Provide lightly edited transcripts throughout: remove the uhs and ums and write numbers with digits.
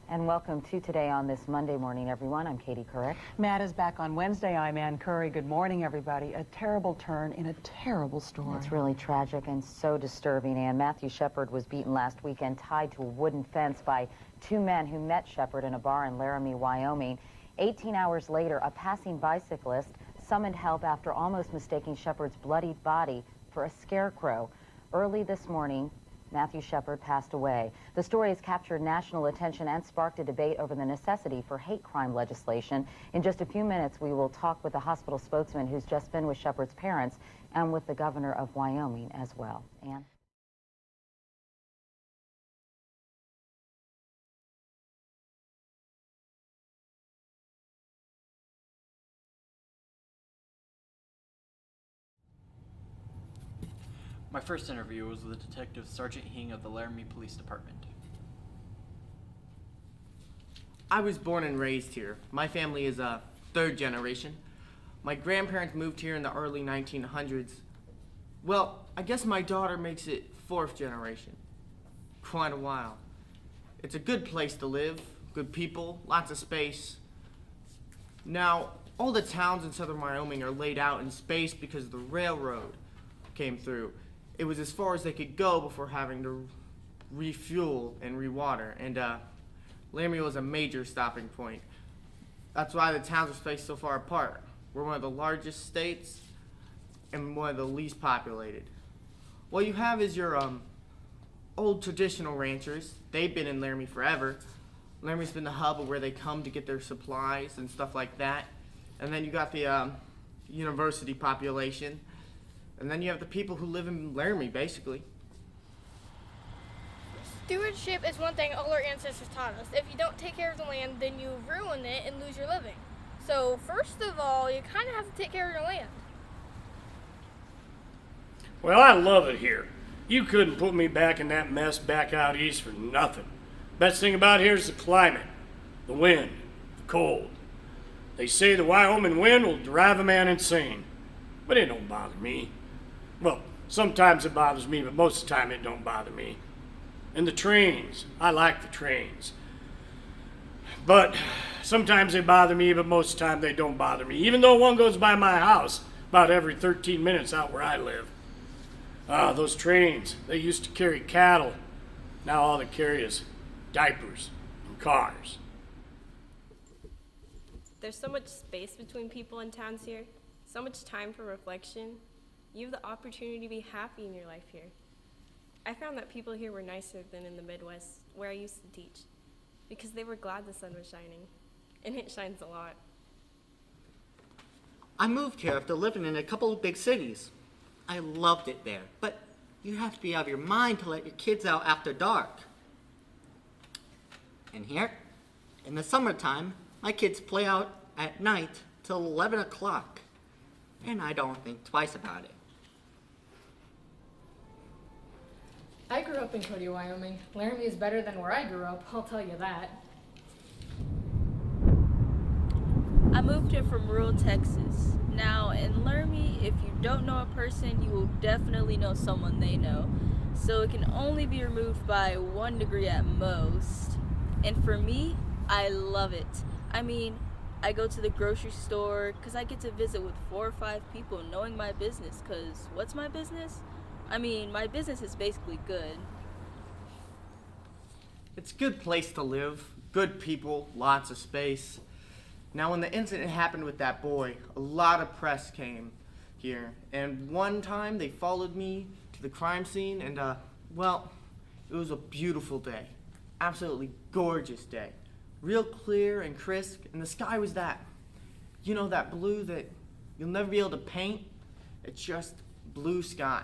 And welcome to Today on this Monday morning, everyone. I'm Katie Couric. Matt is back on Wednesday. I'm Ann Curry. Good morning, everybody. A terrible turn in a terrible story. It's really tragic and so disturbing, Ann. Matthew Shepard was beaten last weekend, tied to a wooden fence by two men who met Shepard in a bar in Laramie, Wyoming. 18 hours later, a passing bicyclist summoned help after almost mistaking Shepard's bloodied body for a scarecrow. Early this morning, Matthew Shepard passed away. The story has captured national attention and sparked a debate over the necessity for hate crime legislation. In just a few minutes, we will talk with the hospital spokesman who's just been with Shepard's parents and with the governor of Wyoming as well. Ann? My first interview was with Detective Sergeant Hing of the Laramie Police Department. I was born and raised here. My family is a third generation. My grandparents moved here in the early 1900s. Well, I guess my daughter makes it fourth generation. Quite a while. It's a good place to live, good people, lots of space. Now, all the towns in southern Wyoming are laid out in space because the railroad came through. It was as far as they could go before having to refuel and rewater, and Laramie was a major stopping point. That's why the towns are spaced so far apart. We're one of the largest states and one of the least populated. What you have is your old traditional ranchers. They've been in Laramie forever. Laramie's been the hub of where they come to get their supplies and stuff like that. And then you got the university population. And then you have the people who live in Laramie, basically. Stewardship is one thing all our ancestors taught us. If you don't take care of the land, then you ruin it and lose your living. So first of all, you kind of have to take care of your land. Well, I love it here. You couldn't put me back in that mess back out east for nothing. Best thing about here is the climate, the wind, the cold. They say the Wyoming wind will drive a man insane, but it don't bother me. Well, sometimes it bothers me, but most of the time it don't bother me. And the trains, I like the trains. But sometimes they bother me, but most of the time they don't bother me. Even though one goes by my house about every 13 minutes out where I live. Those trains, they used to carry cattle. Now all they carry is diapers and cars. There's so much space between people and towns here, so much time for reflection. You have the opportunity to be happy in your life here. I found that people here were nicer than in the Midwest, where I used to teach, because they were glad the sun was shining, and it shines a lot. I moved here after living in a couple of big cities. I loved it there, but you have to be out of your mind to let your kids out after dark. And here, in the summertime, my kids play out at night till 11 o'clock, and I don't think twice about it. I grew up in Cody, Wyoming. Laramie is better than where I grew up, I'll tell you that. I moved here from rural Texas. Now, in Laramie, if you don't know a person, you will definitely know someone they know. So it can only be removed by 1 degree at most. And for me, I love it. I mean, I go to the grocery store because I get to visit with 4 or 5 people knowing my business, because what's my business? I mean, my business is basically good. It's a good place to live, good people, lots of space. Now, when the incident happened with that boy, a lot of press came here. And one time they followed me to the crime scene and, well, it was a beautiful day. Absolutely gorgeous day. Real clear and crisp, and the sky was that, you know, that blue that you'll never be able to paint? It's just blue sky.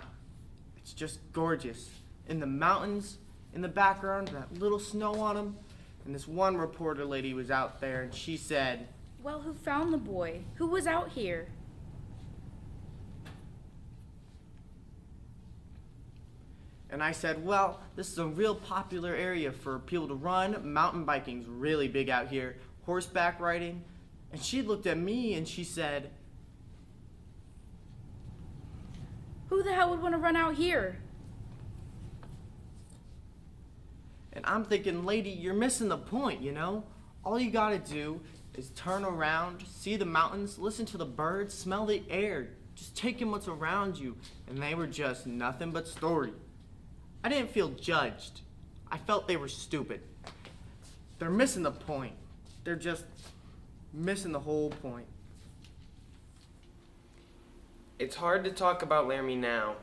It's just gorgeous. In the mountains, in the background, that little snow on them. And this one reporter lady was out there, and she said, "Well, who found the boy? Who was out here?" And I said, well, this is a real popular area for people to run. Mountain biking's really big out here. Horseback riding. And she looked at me and she said, Who the hell would want to run out here? And I'm thinking, lady, you're missing the point, you know? All you gotta do is turn around, see the mountains, listen to the birds, smell the air, just take in what's around you. And they were just nothing but story. I didn't feel judged. I felt they were stupid. They're missing the point. They're just missing the whole point. It's hard to talk about Laramie now,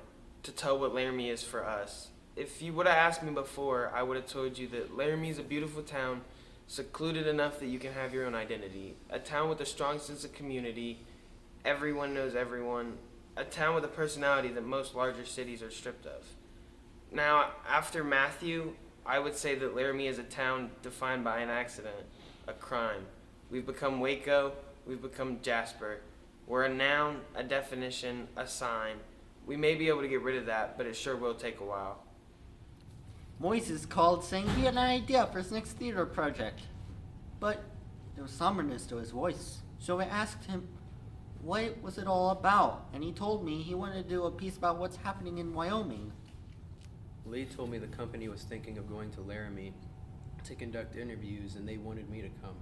to tell what Laramie is for us. If you would have asked me before, I would have told you that Laramie is a beautiful town, secluded enough that you can have your own identity. A town with a strong sense of community, everyone knows everyone. A town with a personality that most larger cities are stripped of. Now, after Matthew, I would say that Laramie is a town defined by an accident, a crime. We've become Waco, we've become Jasper. We're a noun, a definition, a sign. We may be able to get rid of that, but it sure will take a while. Moises called saying he had an idea for his next theater project. But there was somberness to his voice, so I asked him, what was it all about? And he told me he wanted to do a piece about what's happening in Wyoming. Lee told me the company was thinking of going to Laramie to conduct interviews and they wanted me to come.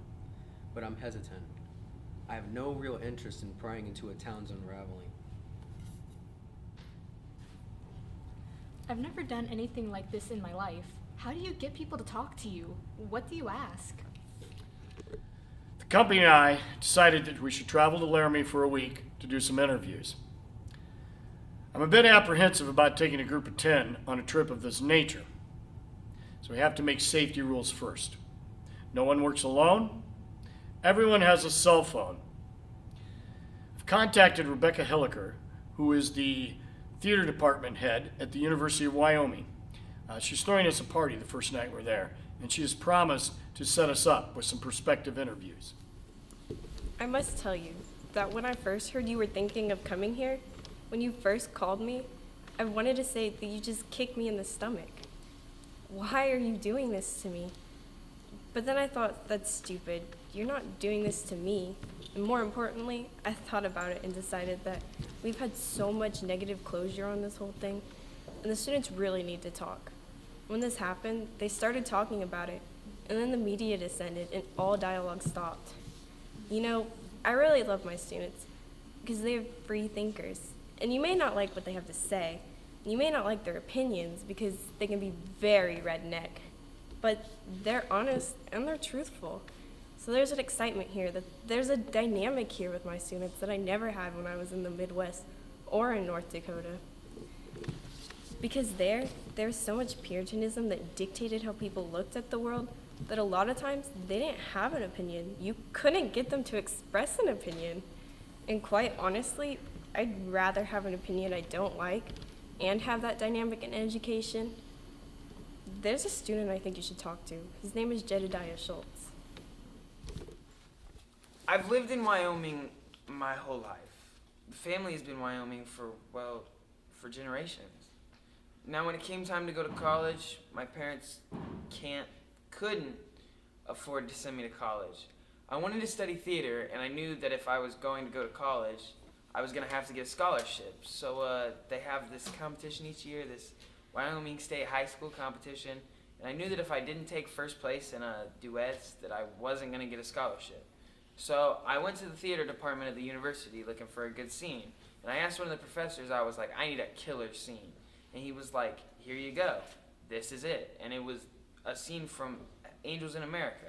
But I'm hesitant. I have no real interest in prying into a town's unraveling. I've never done anything like this in my life. How do you get people to talk to you? What do you ask? The company and I decided that we should travel to Laramie for a week to do some interviews. I'm a bit apprehensive about taking a group of 10 on a trip of this nature. So we have to make safety rules first. No one works alone. Everyone has a cell phone. I've contacted Rebecca Hilliker, who is the theater department head at the University of Wyoming. She's throwing us a party the first night we're there, and she has promised to set us up with some prospective interviews. I must tell you that when I first heard you were thinking of coming here, when you first called me, I wanted to say that you just kicked me in the stomach. Why are you doing this to me? But then I thought, that's stupid. You're not doing this to me. And more importantly, I thought about it and decided that we've had so much negative closure on this whole thing, and the students really need to talk. When this happened, they started talking about it, and then the media descended and all dialogue stopped. You know, I really love my students because they're free thinkers. And you may not like what they have to say. You may not like their opinions because they can be very redneck. But they're honest and they're truthful. So there's an excitement here, that there's a dynamic here with my students that I never had when I was in the Midwest or in North Dakota. Because there's so much Puritanism that dictated how people looked at the world that a lot of times they didn't have an opinion. You couldn't get them to express an opinion. And quite honestly, I'd rather have an opinion I don't like and have that dynamic in education. There's a student I think you should talk to. His name is Jedediah Schultz. I've lived in Wyoming my whole life. The family has been in Wyoming for generations. Now when it came time to go to college, my parents couldn't afford to send me to college. I wanted to study theater, and I knew that if I was going to go to college, I was going to have to get a scholarship. So they have this competition each year, this Wyoming State High School competition, and I knew that if I didn't take first place in duets, that I wasn't going to get a scholarship. So I went to the theater department at the university looking for a good scene, and I asked one of the professors, I was like, I need a killer scene. And he was like, here you go, this is it. And it was a scene from Angels in America.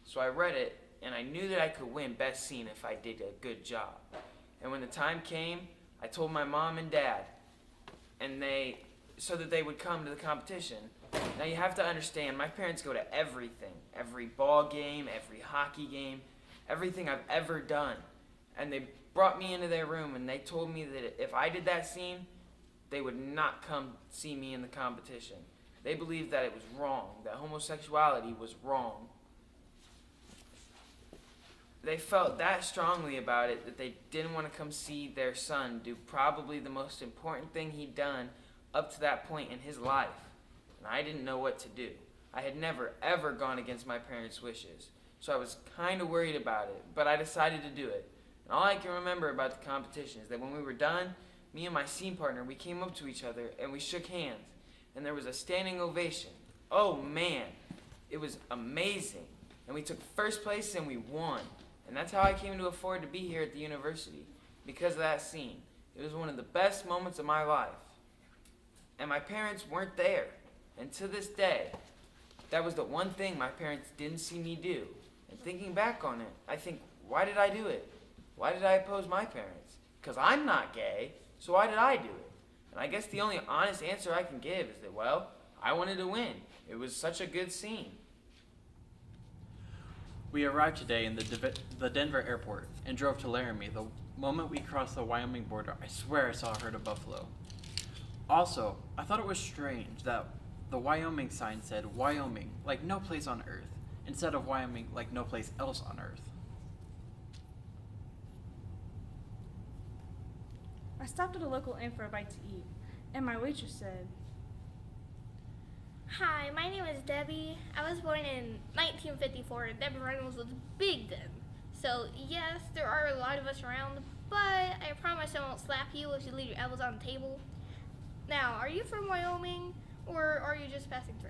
So I read it, and I knew that I could win best scene if I did a good job. And when the time came, I told my mom and dad, and so that they would come to the competition. Now you have to understand, my parents go to everything, every ball game, every hockey game, everything I've ever done. And they brought me into their room and they told me that if I did that scene, they would not come see me in the competition. They believed that it was wrong, that homosexuality was wrong. They felt that strongly about it that they didn't want to come see their son do probably the most important thing he'd done up to that point in his life. And I didn't know what to do. I had never, ever gone against my parents' wishes. So I was kind of worried about it, but I decided to do it. And all I can remember about the competition is that when we were done, me and my scene partner, we came up to each other and we shook hands. And there was a standing ovation. Oh man, It was amazing. And we took first place and we won. And that's how I came to afford to be here at the university. Because of that scene. It was one of the best moments of my life. And my parents weren't there. And to this day, that was the one thing my parents didn't see me do. And thinking back on it, I think, why did I do it? Why did I oppose my parents? Because I'm not gay, so why did I do it? And I guess the only honest answer I can give is that, well, I wanted to win. It was such a good scene. We arrived today in the Denver airport and drove to Laramie. The moment we crossed the Wyoming border, I swear I saw a herd of buffalo. Also, I thought it was strange that the Wyoming sign said Wyoming, like no place on earth, instead of Wyoming, like no place else on earth. I stopped at a local inn for a bite to eat, and my waitress said, Hi, my name is Debbie. I was born in 1954 and Debbie Reynolds was big then. So yes, there are a lot of us around, but I promise I won't slap you if you leave your elbows on the table. Now, are you from Wyoming, or are you just passing through?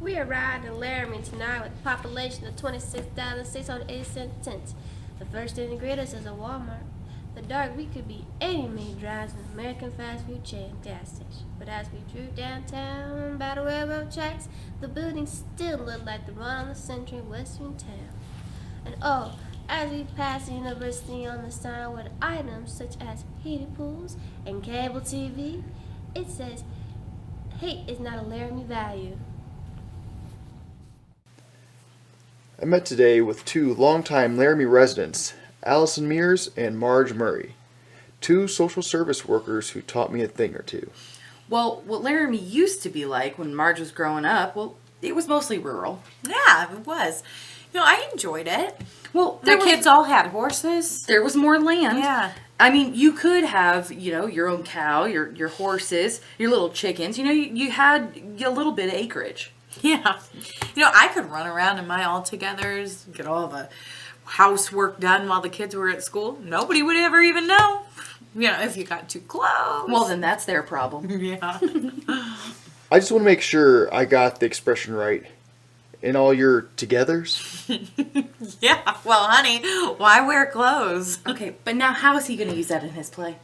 We arrived in Laramie tonight with a population of 26,687 tents. The first thing to greet us is a Walmart. The dark we could be any main drives an American fast food chain gas station. But as we drew downtown by the railroad tracks, the buildings still looked like the one on the century western town. And oh, as we passed the university on the sign with items such as heated pools and cable TV, it says, hate is not a Laramie value. I met today with two longtime Laramie residents, Allison Mears and Marge Murray, two social service workers who taught me a thing or two. Well, what Laramie used to be like when Marge was growing up, well, it was mostly rural. Yeah, it was. You know, I enjoyed it. Well, the kids all had horses. There was more land. Yeah. I mean, you could have, your own cow, your horses, your little chickens. You had a little bit of acreage. Yeah. I could run around in my all-togethers, get all the housework done while the kids were at school. Nobody would ever even know. If you got too close. Well, then that's their problem. Yeah. I just want to make sure I got the expression right. In all your togethers? Yeah. Well, honey, why wear clothes? Okay, but now how is he going to use that in his play?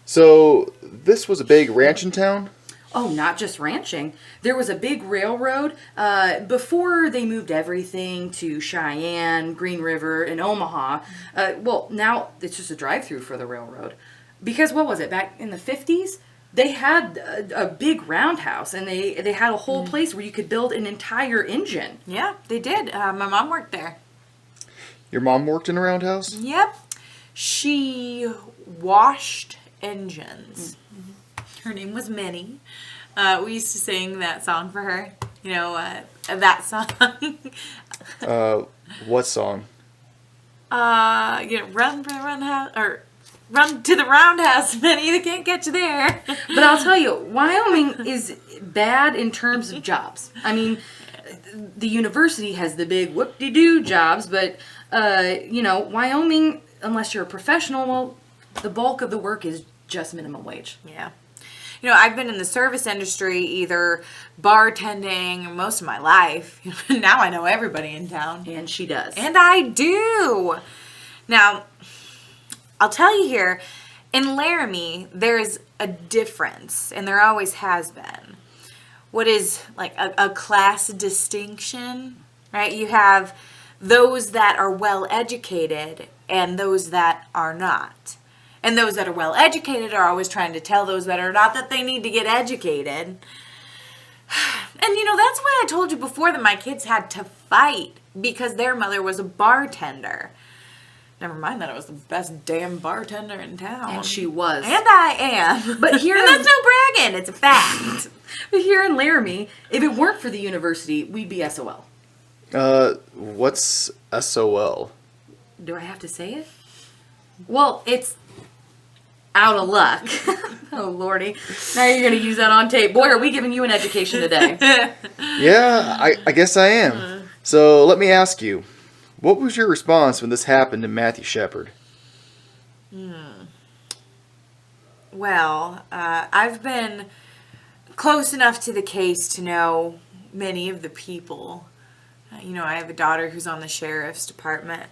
So, this was a big ranch in town? Oh, not just ranching. There was a big railroad before they moved everything to Cheyenne, Green River, and Omaha. Well, now it's just a drive-through for the railroad. Because what was it, back in the 50s? They had a big roundhouse, and they had a whole place where you could build an entire engine. Yeah, they did. My mom worked there. Your mom worked in a roundhouse? Yep. She washed engines. Her name was Minnie. We used to sing that song for her. That song. What song? Run for the roundhouse, or run to the roundhouse, Minnie. They can't get you there. But I'll tell you, Wyoming is bad in terms of jobs. I mean, the university has the big whoop-de-doo jobs, but, Wyoming, unless you're a professional, well, the bulk of the work is just minimum wage. Yeah. I've been in the service industry, either bartending most of my life. Now I know everybody in town. And she does. And I do. Now, I'll tell you here, in Laramie, there's a difference, and there always has been. What is like a class distinction, right? You have those that are well educated and those that are not. And those that are well educated are always trying to tell those that are not that they need to get educated. And that's why I told you before that my kids had to fight because their mother was a bartender. Never mind that I was the best damn bartender in town. And she was. And I am. But here and that's no bragging, it's a fact. But here in Laramie, if it weren't for the university, we'd be SOL. What's SOL? Do I have to say it? Well, it's out of luck. Oh, Lordy. Now you're going to use that on tape. Boy, are we giving you an education today. Yeah, I guess I am. So let me ask you, what was your response when this happened to Matthew Shepard? Well, I've been close enough to the case to know many of the people. I have a daughter who's on the sheriff's department.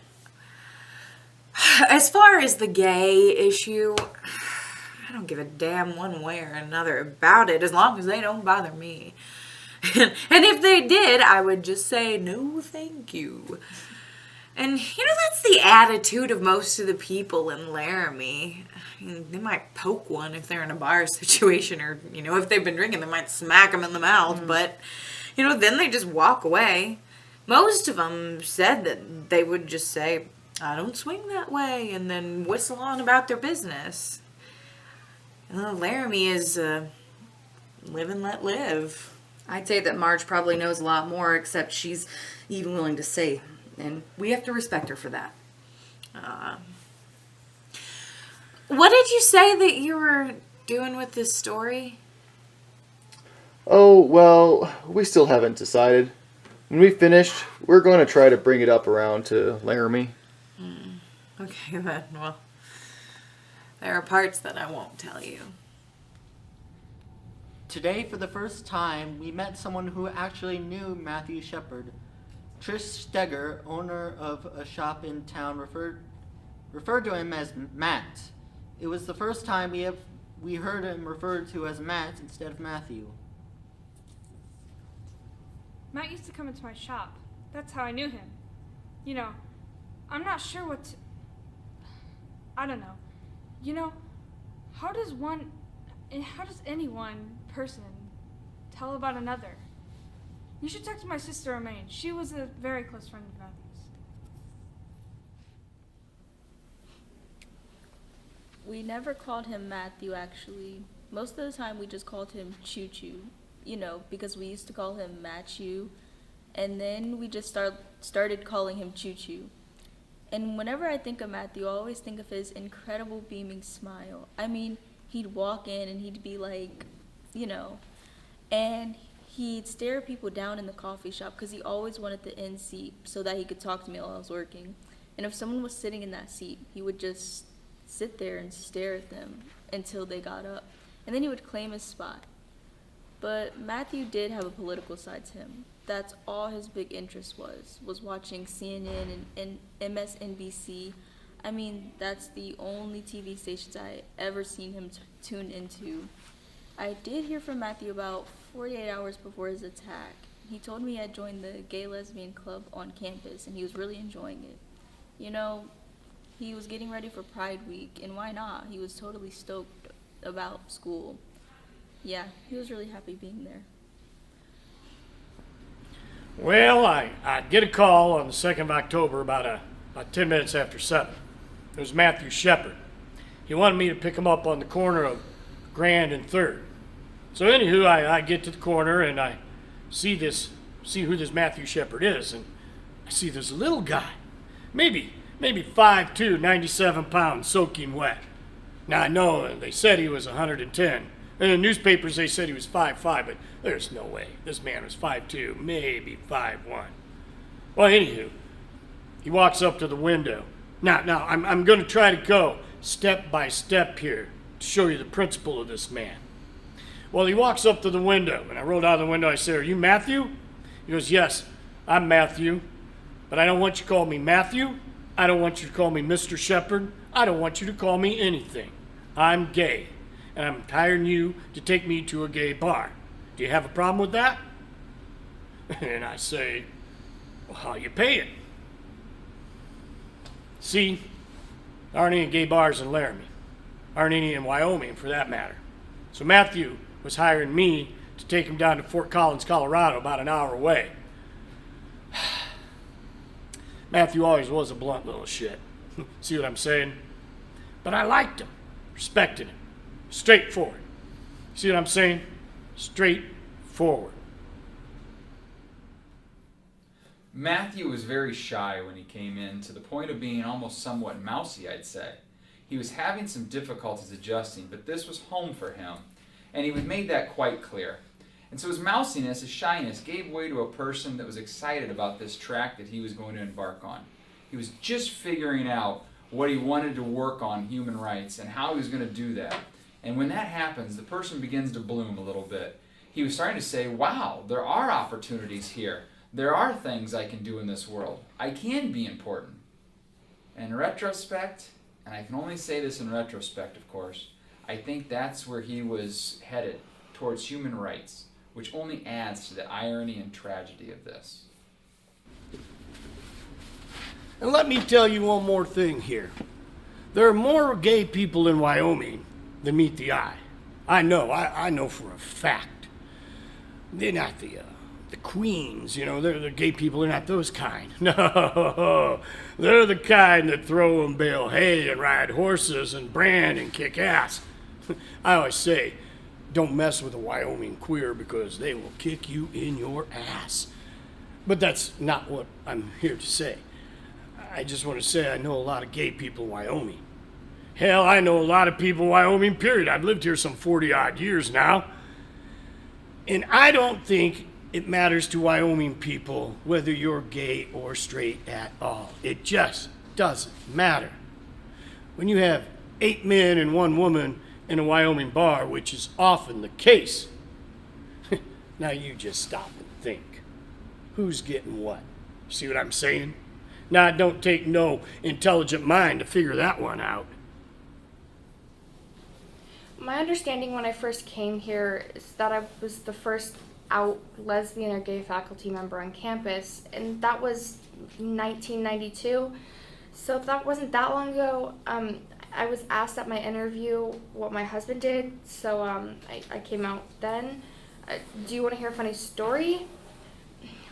As far as the gay issue, I don't give a damn one way or another about it as long as they don't bother me. And if they did, I would just say, no, thank you. And, that's the attitude of most of the people in Laramie. I mean, they might poke one if they're in a bar situation or, if they've been drinking, they might smack them in the mouth. But, then they just walk away. Most of them said that they would just say, I don't swing that way, and then whistle on about their business. Laramie is live and let live. I'd say that Marge probably knows a lot more, except she's even willing to say, and we have to respect her for that. What did you say that you were doing with this story? Oh, well, we still haven't decided. When we finished, we're going to try to bring it up around to Laramie. Okay, then. Well, there are parts that I won't tell you. Today, for the first time, we met someone who actually knew Matthew Shepard. Trish Steger, owner of a shop in town, referred to him as Matt. It was the first time we heard him referred to as Matt instead of Matthew. Matt used to come into my shop. That's how I knew him. I'm not sure what to... I don't know. How does any one person tell about another? You should talk to my sister Romaine. She was a very close friend of Matthew's. We never called him Matthew, actually. Most of the time we just called him Choo Choo, because we used to call him Matthew, and then we just started calling him Choo Choo. And whenever I think of Matthew, I always think of his incredible beaming smile. I mean, he'd walk in and he'd be like, and he'd stare people down in the coffee shop because he always wanted the end seat so that he could talk to me while I was working. And if someone was sitting in that seat, he would just sit there and stare at them until they got up. And then he would claim his spot. But Matthew did have a political side to him. That's all his big interest was watching CNN and MSNBC. I mean, that's the only TV stations I ever seen him tune into. I did hear from Matthew about 48 hours before his attack. He told me he had joined the gay lesbian club on campus and he was really enjoying it. He was getting ready for Pride Week, and why not? He was totally stoked about school. Yeah, he was really happy being there. Well, I get a call on the 2nd of October about 10 minutes after 7. It was Matthew Shepard. He wanted me to pick him up on the corner of Grand and 3rd. So anywho, I get to the corner and I see who this Matthew Shepard is, and I see this little guy, maybe 5'2", 97 pounds, soaking wet. Now I know they said he was 110. In the newspapers they said he was 5'5", but there's no way. This man was 5'2", maybe 5'1". Well, anywho, he walks up to the window. Now I'm going to try to go step by step here to show you the principle of this man. Well, he walks up to the window, and I rolled out of the window. I said, "Are you Matthew?" He goes, "Yes, I'm Matthew, but I don't want you to call me Matthew. I don't want you to call me Mr. Shepard. I don't want you to call me anything. I'm gay, and I'm hiring you to take me to a gay bar. Do you have a problem with that?" And I say, "Well, how you pay it?" See, there aren't any gay bars in Laramie. Aren't any in Wyoming, for that matter. So Matthew was hiring me to take him down to Fort Collins, Colorado, about an hour away. Matthew always was a blunt little shit. See what I'm saying? But I liked him, respected him, straightforward. See what I'm saying? Straightforward. Matthew was very shy when he came in, to the point of being almost somewhat mousy, I'd say. He was having some difficulties adjusting, but this was home for him, and he had made that quite clear. And so his mousiness, his shyness, gave way to a person that was excited about this track that he was going to embark on. He was just figuring out what he wanted to work on, human rights, and how he was going to do that. And when that happens, the person begins to bloom a little bit. He was starting to say, wow, there are opportunities here. There are things I can do in this world. I can be important. And in retrospect, and I can only say this in retrospect, of course, I think that's where he was headed, towards human rights, which only adds to the irony and tragedy of this. And let me tell you one more thing here. There are more gay people in Wyoming than meet the eye. I know for a fact. They're not the queens, they're the gay people, they're not those kind. No, they're the kind that throw and bale hay and ride horses and brand and kick ass. I always say, don't mess with a Wyoming queer because they will kick you in your ass. But that's not what I'm here to say. I just want to say I know a lot of gay people in Wyoming. Hell, I know a lot of people in Wyoming, period. I've lived here some 40-odd years now. And I don't think it matters to Wyoming people whether you're gay or straight at all. It just doesn't matter. When you have 8 men and 1 woman in a Wyoming bar, which is often the case, now you just stop and think. Who's getting what? See what I'm saying? Now, it don't take no intelligent mind to figure that one out. My understanding when I first came here is that I was the first out lesbian or gay faculty member on campus, and that was 1992. So that wasn't that long ago. I was asked at my interview what my husband did, so I came out then. Do you want to hear a funny story?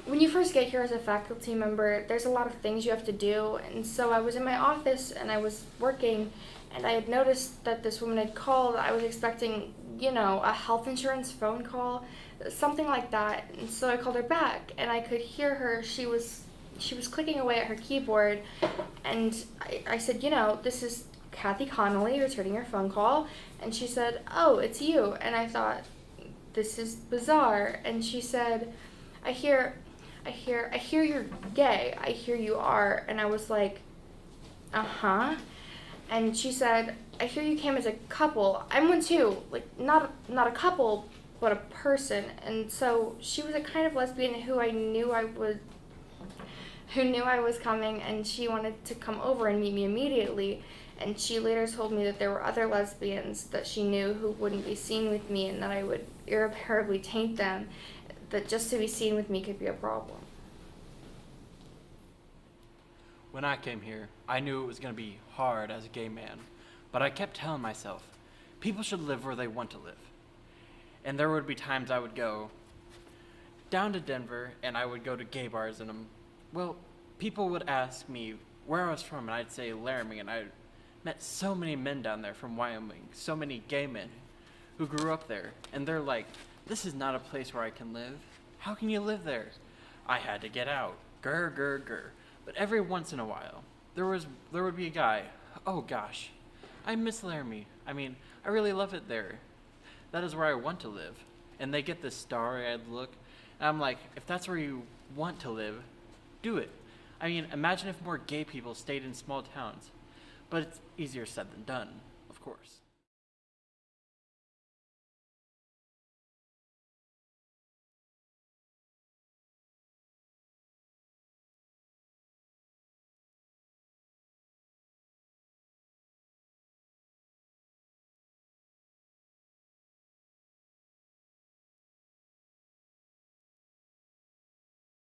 When you first get here as a faculty member, there's a lot of things you have to do, and so I was in my office and I was working, and I had noticed that this woman had called. I was expecting, a health insurance phone call, something like that, and so I called her back, and I could hear her. She was clicking away at her keyboard, and I said, this is Kathy Connolly returning your phone call, and she said, oh, it's you, and I thought, this is bizarre, and she said, I hear you're gay. I hear you are. And I was like, uh-huh. And she said, I hear you came as a couple. I'm one too. Like, not a couple, but a person. And so she was a kind of lesbian who knew I was coming, and she wanted to come over and meet me immediately. And she later told me that there were other lesbians that she knew who wouldn't be seen with me, and that I would irreparably taint them, that just to be seen with me could be a problem. When I came here, I knew it was going to be hard as a gay man, but I kept telling myself, people should live where they want to live. And there would be times I would go down to Denver, and I would go to gay bars, and people would ask me where I was from, and I'd say Laramie, and I met so many men down there from Wyoming, so many gay men who grew up there, and they're like, this is not a place where I can live. How can you live there? I had to get out. Grr, grr, grr. But every once in a while, there would be a guy, oh gosh, I miss Laramie. I really love it there. That is where I want to live. And they get this starry-eyed look, and I'm like, if that's where you want to live, do it. Imagine if more gay people stayed in small towns. But it's easier said than done, of course.